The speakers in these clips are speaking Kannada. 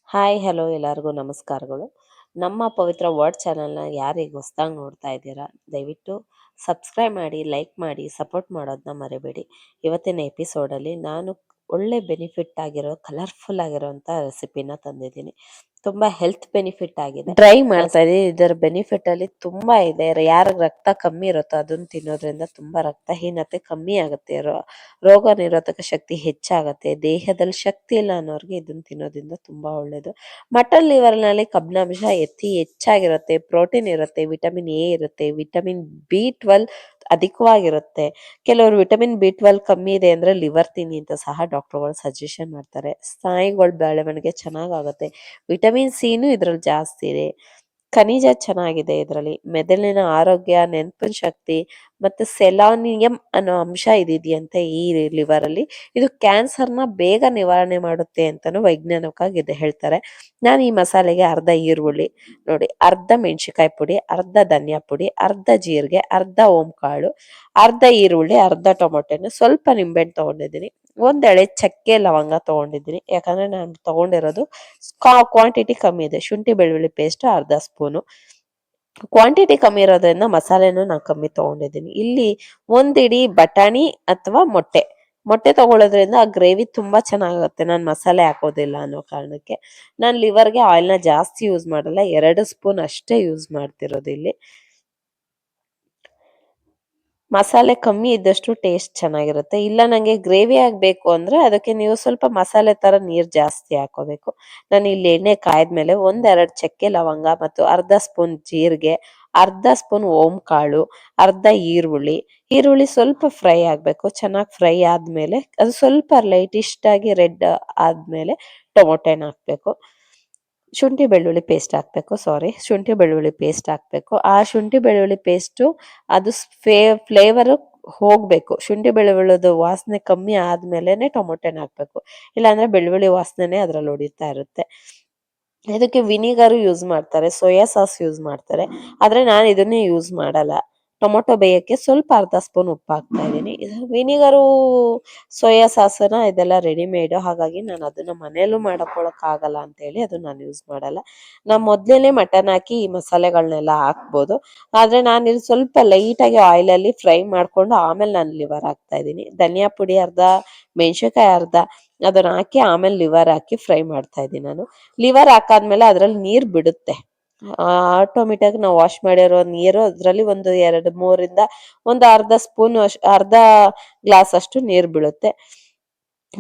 ಹಾಯ್ ಹಲೋ ಎಲ್ಲರಿಗೂ ನಮಸ್ಕಾರಗಳು. ನಮ್ಮ ಪವಿತ್ರ ವರ್ಡ್ ಚಾನಲ್ನ ಯಾರಿಗೆ ಹೊಸ್ದಾಗಿ ನೋಡ್ತಾ ಇದ್ದೀರಾ, ದಯವಿಟ್ಟು ಸಬ್ಸ್ಕ್ರೈಬ್ ಮಾಡಿ, ಲೈಕ್ ಮಾಡಿ, ಸಪೋರ್ಟ್ ಮಾಡೋದನ್ನ ಮರಿಬೇಡಿ. ಇವತ್ತಿನ ಎಪಿಸೋಡಲ್ಲಿ ನಾನು ಒಳ್ಳೆ ಬೆನಿಫಿಟ್ ಆಗಿರೋ ಕಲರ್ಫುಲ್ ಆಗಿರೋಂಥ ರೆಸಿಪಿನ ತಂದಿದ್ದೀನಿ. ತುಂಬ ಹೆಲ್ತ್ ಬೆನಿಫಿಟ್ ಆಗಿದೆ. ಟ್ರೈ ಮಾಡ್ತಾ ಇದ್ದೀನಿ. ಇದರ ಬೆನಿಫಿಟ್ ಅಲ್ಲಿ ತುಂಬಾ ಇದೆ. ಯಾರಿಗೆ ರಕ್ತ ಕಮ್ಮಿ ಇರುತ್ತೋ ಅದನ್ನ ತಿನ್ನೋದ್ರಿಂದ ತುಂಬಾ ರಕ್ತಹೀನತೆ ಕಮ್ಮಿ ಆಗುತ್ತೆ, ರೋಗ ನಿರೋಧಕ ಶಕ್ತಿ ಹೆಚ್ಚಾಗುತ್ತೆ, ದೇಹದಲ್ಲಿ ಶಕ್ತಿ ಇಲ್ಲ ಅನ್ನೋರ್ಗೆ ಇದನ್ನ ತಿನ್ನೋದ್ರಿಂದ ತುಂಬಾ ಒಳ್ಳೇದು. ಮಟನ್ ಲಿವರ್ ನಲ್ಲಿ ಕಬ್ಬಿಣಾಂಶ ಹೆಚ್ಚಾಗಿರುತ್ತೆ, ಪ್ರೋಟೀನ್ ಇರುತ್ತೆ, ವಿಟಮಿನ್ ಎ ಇರುತ್ತೆ, ವಿಟಮಿನ್ ಬಿ 12 ಅಧಿಕವಾಗಿರುತ್ತೆ. ಕೆಲವರು ವಿಟಮಿನ್ ಬಿ 12 ಕಮ್ಮಿ ಇದೆ ಅಂದ್ರೆ ಲಿವರ್ ತಿನ್ನಿ ಅಂತ ಸಹ ಡಾಕ್ಟರ್ಗಳು ಸಜೆಷನ್ ಮಾಡ್ತಾರೆ. ಸ್ನಾಯುಗಳ ಬೆಳವಣಿಗೆ ಚೆನ್ನಾಗಾಗುತ್ತೆ. ವಿಟಮಿನ್ ಸಿನೂ ಇದ್ರಲ್ಲಿ ಜಾಸ್ತಿ ಇದೆ. ಖನಿಜ ಚೆನ್ನಾಗಿದೆ ಇದರಲ್ಲಿ. ಮೆದುಳಿನ ಆರೋಗ್ಯ, ನೆನಪಿನ ಶಕ್ತಿ ಮತ್ತೆ ಸೆಲಾನಿಯಂ ಅನ್ನೋ ಅಂಶ ಇದಿದೆಯಂತೆ ಈ ಲಿವರ್ ಅಲ್ಲಿ. ಇದು ಕ್ಯಾನ್ಸರ್ನ ಬೇಗ ನಿವಾರಣೆ ಮಾಡುತ್ತೆ ಅಂತಾನು ವೈಜ್ಞಾನಿಕವಾಗಿ ಹೇಳ್ತಾರೆ. ನಾನು ಈ ಮಸಾಲೆಗೆ ಅರ್ಧ ಈರುಳ್ಳಿ, ನೋಡಿ, ಅರ್ಧ ಮೆಣಸಿಕಾಯಿ ಪುಡಿ, ಅರ್ಧ ಧನಿಯಾ ಪುಡಿ, ಅರ್ಧ ಜೀರಿಗೆ, ಅರ್ಧ ಓಂಕಾಳು, ಅರ್ಧ ಈರುಳ್ಳಿ, ಅರ್ಧ ಟೊಮೊಟೊನ, ಸ್ವಲ್ಪ ನಿಂಬೆಹಣ್ಣು ತಗೊಂಡಿದ್ದೀನಿ, ಒಂದೆಳೆ ಚಕ್ಕೆ ಲವಂಗ ತಗೊಂಡಿದ್ದೀನಿ. ಯಾಕಂದ್ರೆ ನಾನು ತಗೊಂಡಿರೋದು ಕ್ವಾಂಟಿಟಿ ಕಮ್ಮಿ ಇದೆ. ಶುಂಠಿ ಬೆಳ್ಳುಳ್ಳಿ ಪೇಸ್ಟ್ ಅರ್ಧ ಸ್ಪೂನು. ಕ್ವಾಂಟಿಟಿ ಕಮ್ಮಿ ಇರೋದ್ರಿಂದ ಮಸಾಲೆನೂ ನಾನು ಕಮ್ಮಿ ತಗೊಂಡಿದ್ದೀನಿ. ಇಲ್ಲಿ ಒಂದಿಡೀ ಬಟಾಣಿ ಅಥವಾ ಮೊಟ್ಟೆ ತಗೊಳ್ಳೋದ್ರಿಂದ ಆ ಗ್ರೇವಿ ತುಂಬಾ ಚೆನ್ನಾಗುತ್ತೆ. ನಾನು ಮಸಾಲೆ ಹಾಕೋದಿಲ್ಲ ಅನ್ನೋ ಕಾರಣಕ್ಕೆ. ನಾನು ಲಿವರ್ಗೆ ಆಯಿಲ್ನ ಜಾಸ್ತಿ ಯೂಸ್ ಮಾಡಲ್ಲ, 2 ಸ್ಪೂನ್ ಅಷ್ಟೇ ಯೂಸ್ ಮಾಡ್ತಿರೋದು ಇಲ್ಲಿ. ಮಸಾಲೆ ಕಮ್ಮಿ ಇದ್ದಷ್ಟು ಟೇಸ್ಟ್ ಚೆನ್ನಾಗಿರುತ್ತೆ. ಇಲ್ಲ ನಂಗೆ ಗ್ರೇವಿ ಆಗಬೇಕು ಅಂದ್ರೆ ಅದಕ್ಕೆ ನೀವು ಸ್ವಲ್ಪ ಮಸಾಲೆ ತರ ನೀರು ಜಾಸ್ತಿ ಹಾಕೋಬೇಕು. ನಾನು ಇಲ್ಲಿ ಎಣ್ಣೆ ಕಾಯ್ದ್ಮೇಲೆ 1-2 ಚಕ್ಕೆ ಲವಂಗ ಮತ್ತು ಅರ್ಧ ಸ್ಪೂನ್ ಜೀರಿಗೆ, ಅರ್ಧ ಸ್ಪೂನ್ ಓಂಕಾಳು, ಅರ್ಧ ಈರುಳ್ಳಿ ಸ್ವಲ್ಪ ಫ್ರೈ ಆಗಬೇಕು. ಚೆನ್ನಾಗಿ ಫ್ರೈ ಆದ್ಮೇಲೆ ಅದು ಸ್ವಲ್ಪ ಲೈಟಿಸ್ಟ್ ಆಗಿ ರೆಡ್ ಆದ್ಮೇಲೆ ಟೊಮೊಟೊನ ಹಾಕ್ಬೇಕು. ಶುಂಠಿ ಬೆಳ್ಳುಳ್ಳಿ ಪೇಸ್ಟ್ ಹಾಕ್ಬೇಕು. ಆ ಶುಂಠಿ ಬೆಳ್ಳುಳ್ಳಿ ಪೇಸ್ಟು ಅದು ಫ್ಲೇವರು ಹೋಗ್ಬೇಕು. ಶುಂಠಿ ಬೆಳ್ಳುಳ್ಳಿದು ವಾಸನೆ ಕಮ್ಮಿ ಆದ್ಮೇಲೆನೆ ಟೊಮೊಟೊನ ಹಾಕ್ಬೇಕು. ಇಲ್ಲಾಂದ್ರೆ ಬೆಳ್ಳುಳ್ಳಿ ವಾಸನೆನೇ ಅದ್ರಲ್ಲಿ ಹೊಡಿತಾ ಇರುತ್ತೆ. ಇದಕ್ಕೆ ವಿನಿಗರ್ ಯೂಸ್ ಮಾಡ್ತಾರೆ, ಸೋಯಾ ಸಾಸ್ ಯೂಸ್ ಮಾಡ್ತಾರೆ, ಆದ್ರೆ ನಾನು ಇದನ್ನೇ ಯೂಸ್ ಮಾಡಲ್ಲ. ಟೊಮೊಟೊ ಬೇಯಕ್ಕೆ ಸ್ವಲ್ಪ ಅರ್ಧ ಸ್ಪೂನ್ ಉಪ್ಪು ಹಾಕ್ತಾ ಇದ್ದೀನಿ. ವಿನಿಗರು, ಸೋಯಾ ಸಾಸನ ಇದೆಲ್ಲ ರೆಡಿಮೇಡ್, ಹಾಗಾಗಿ ನಾನು ಅದನ್ನ ಮನೆಯಲ್ಲೂ ಮಾಡ್ಕೊಳಕ್ ಆಗಲ್ಲ ಅಂತ ಹೇಳಿ ಅದನ್ನ ನಾನು ಯೂಸ್ ಮಾಡಲ್ಲ. ನಾವು ಮೊದ್ಲೇನೆ ಮಟನ್ ಹಾಕಿ ಈ ಮಸಾಲೆಗಳನ್ನೆಲ್ಲ ಹಾಕ್ಬೋದು, ಆದ್ರೆ ನಾನು ಇಲ್ಲಿ ಸ್ವಲ್ಪ ಲೈಟ್ ಆಗಿ ಆಯಿಲ್ ಅಲ್ಲಿ ಫ್ರೈ ಮಾಡ್ಕೊಂಡು ಆಮೇಲೆ ನಾನು ಲಿವರ್ ಹಾಕ್ತಾ ಇದ್ದೀನಿ. ಧನಿಯಾ ಪುಡಿ ಅರ್ಧ, ಮೆಣಸಿನಕಾಯಿ ಅರ್ಧ, ಅದನ್ನ ಹಾಕಿ ಆಮೇಲೆ ಲಿವರ್ ಹಾಕಿ ಫ್ರೈ ಮಾಡ್ತಾ ಇದ್ದೀನಿ ನಾನು. ಲಿವರ್ ಹಾಕಾದ್ಮೇಲೆ ಅದ್ರಲ್ಲಿ ನೀರ್ ಬಿಡುತ್ತೆ. ಆಟೋಮೆಟಿಕ್ ನಾವು ವಾಶ್ ಮಾಡಿರೋ ನೀರು ಅದ್ರಲ್ಲಿ ಒಂದು 2-3 ಒಂದು ಅರ್ಧ ಗ್ಲಾಸ್ ಅಷ್ಟು ನೀರು ಬೀಳುತ್ತೆ.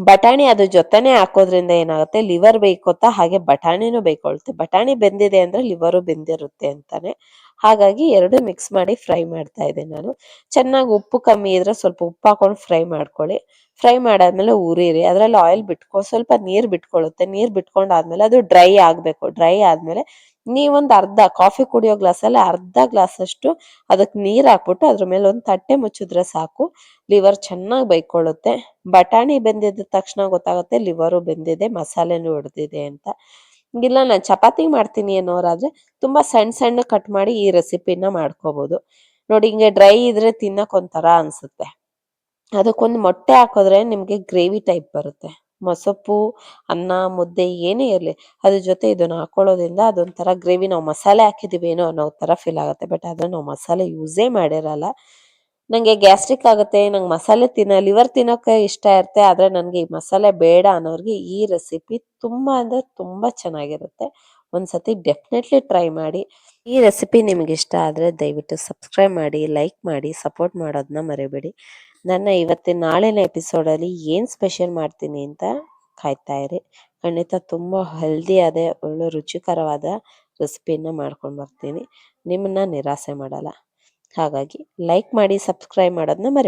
ಬಟಾಣಿ ಅದ್ರ ಜೊತೆನೆ ಹಾಕೋದ್ರಿಂದ ಏನಾಗುತ್ತೆ, ಲಿವರ್ ಬೇಯ್ಕೋತಾ ಹಾಗೆ ಬಟಾಣಿನೂ ಬೇಯ್ಕೊಳುತ್ತೆ. ಬಟಾಣಿ ಬೆಂದಿದೆ ಅಂದ್ರೆ ಲಿವರು ಬೆಂದಿರುತ್ತೆ ಅಂತಾನೆ. ಹಾಗಾಗಿ ಎರಡು ಮಿಕ್ಸ್ ಮಾಡಿ ಫ್ರೈ ಮಾಡ್ತಾ ಇದ್ದೀನಿ ನಾನು. ಚೆನ್ನಾಗಿ ಉಪ್ಪು ಕಮ್ಮಿ ಇದ್ರೆ ಸ್ವಲ್ಪ ಉಪ್ಪು ಹಾಕೊಂಡು ಫ್ರೈ ಮಾಡ್ಕೊಳ್ಳಿ. ಫ್ರೈ ಮಾಡಾದ್ಮೇಲೆ ಉರಿರಿ. ಅದ್ರಲ್ಲಿ ಆಯಿಲ್ ಸ್ವಲ್ಪ ನೀರು ಬಿಟ್ಕೊಳ್ಳುತ್ತೆ. ನೀರು ಬಿಟ್ಕೊಂಡಾದ್ಮೇಲೆ ಅದು ಡ್ರೈ ಆಗ್ಬೇಕು. ಡ್ರೈ ಆದ್ಮೇಲೆ ನೀವೊಂದು ಅರ್ಧ ಕಾಫಿ ಕುಡಿಯೋ ಗ್ಲಾಸಲ್ಲಿ ಅರ್ಧ ಗ್ಲಾಸ್ ಅಷ್ಟು ಅದಕ್ಕೆ ನೀರು ಹಾಕ್ಬಿಟ್ಟು ಅದ್ರ ಮೇಲೆ ಒಂದು ತಟ್ಟೆ ಮುಚ್ಚಿದ್ರೆ ಸಾಕು. ಲಿವರ್ ಚೆನ್ನಾಗಿ ಬೈಕೊಳ್ಳುತ್ತೆ. ಬಟಾಣಿ ಬೆಂದಿದ್ದ ತಕ್ಷಣ ಗೊತ್ತಾಗುತ್ತೆ ಲಿವರು ಬೆಂದಿದೆ, ಮಸಾಲೆನೂ ಹಿಡ್ದಿದೆ ಅಂತ. ಇಲ್ಲ ನಾನು ಚಪಾತಿ ಮಾಡ್ತೀನಿ ಅನ್ನೋರಾದ್ರೆ ತುಂಬಾ ಸಣ್ಣ ಕಟ್ ಮಾಡಿ ಈ ರೆಸಿಪಿನ ಮಾಡ್ಕೋಬಹುದು. ನೋಡಿ, ಹಿಂಗೆ ಡ್ರೈ ಇದ್ರೆ ತಿನ್ನಕ್ ಒಂಥರ ಅನ್ಸುತ್ತೆ. ಅದಕ್ಕೊಂದು ಮೊಟ್ಟೆ ಹಾಕಿದ್ರೆ ನಿಮ್ಗೆ ಗ್ರೇವಿ ಟೈಪ್ ಬರುತ್ತೆ. ಮೊಸಪ್ಪು, ಅನ್ನ, ಮುದ್ದೆ ಏನೇ ಇರಲಿ ಅದ್ರ ಜೊತೆ ಇದನ್ನ ಹಾಕೊಳ್ಳೋದ್ರಿಂದ ಅದೊಂಥರ ಗ್ರೇವಿ, ನಾವು ಮಸಾಲೆ ಹಾಕಿದೀವಿ ಏನೋ ಅನ್ನೋ ತರ ಫೀಲ್ ಆಗುತ್ತೆ. ಬಟ್ ಅದನ್ನ ನಾವು ಮಸಾಲೆ ಯೂಸೇ ಮಾಡಿರಲ್ಲ. ನಂಗೆ ಗ್ಯಾಸ್ಟ್ರಿಕ್ ಆಗುತ್ತೆ, ನಂಗೆ ಮಸಾಲೆ ಲಿವರ್ ತಿನ್ನೋಕೆ ಇಷ್ಟ ಇರುತ್ತೆ, ಆದ್ರೆ ನನಗೆ ಈ ಮಸಾಲೆ ಬೇಡ ಅನ್ನೋರ್ಗೆ ಈ ರೆಸಿಪಿ ತುಂಬಾ ಅಂದ್ರೆ ತುಂಬಾ ಚೆನ್ನಾಗಿರುತ್ತೆ. ಒಂದ್ಸತಿ ಡೆಫಿನೆಟ್ಲಿ ಟ್ರೈ ಮಾಡಿ. ಈ ರೆಸಿಪಿ ನಿಮ್ಗೆ ಇಷ್ಟ ಆದರೆ ದಯವಿಟ್ಟು ಸಬ್ಸ್ಕ್ರೈಬ್ ಮಾಡಿ, ಲೈಕ್ ಮಾಡಿ, ಸಪೋರ್ಟ್ ಮಾಡೋದನ್ನ ಮರಿಬೇಡಿ. ನನ್ನ ನಾಳಿನ ಎಪಿಸೋಡಲ್ಲಿ ಏನು ಸ್ಪೆಷಲ್ ಮಾಡ್ತೀನಿ ಅಂತ ಕಾಯ್ತಾ ಇರಿ. ಖಂಡಿತ ತುಂಬ ಹೆಲ್ದಿ ಆದ ಒಳ್ಳೆ ರುಚಿಕರವಾದ ರೆಸಿಪಿನ ಮಾಡ್ಕೊಂಡು ಬರ್ತೀನಿ. ನಿಮ್ಮನ್ನ ನಿರಾಸೆ ಮಾಡಲ್ಲ. ಹಾಗಾಗಿ ಲೈಕ್ ಮಾಡಿ, ಸಬ್ಸ್ಕ್ರೈಬ್ ಮಾಡೋದನ್ನ ಮರಿ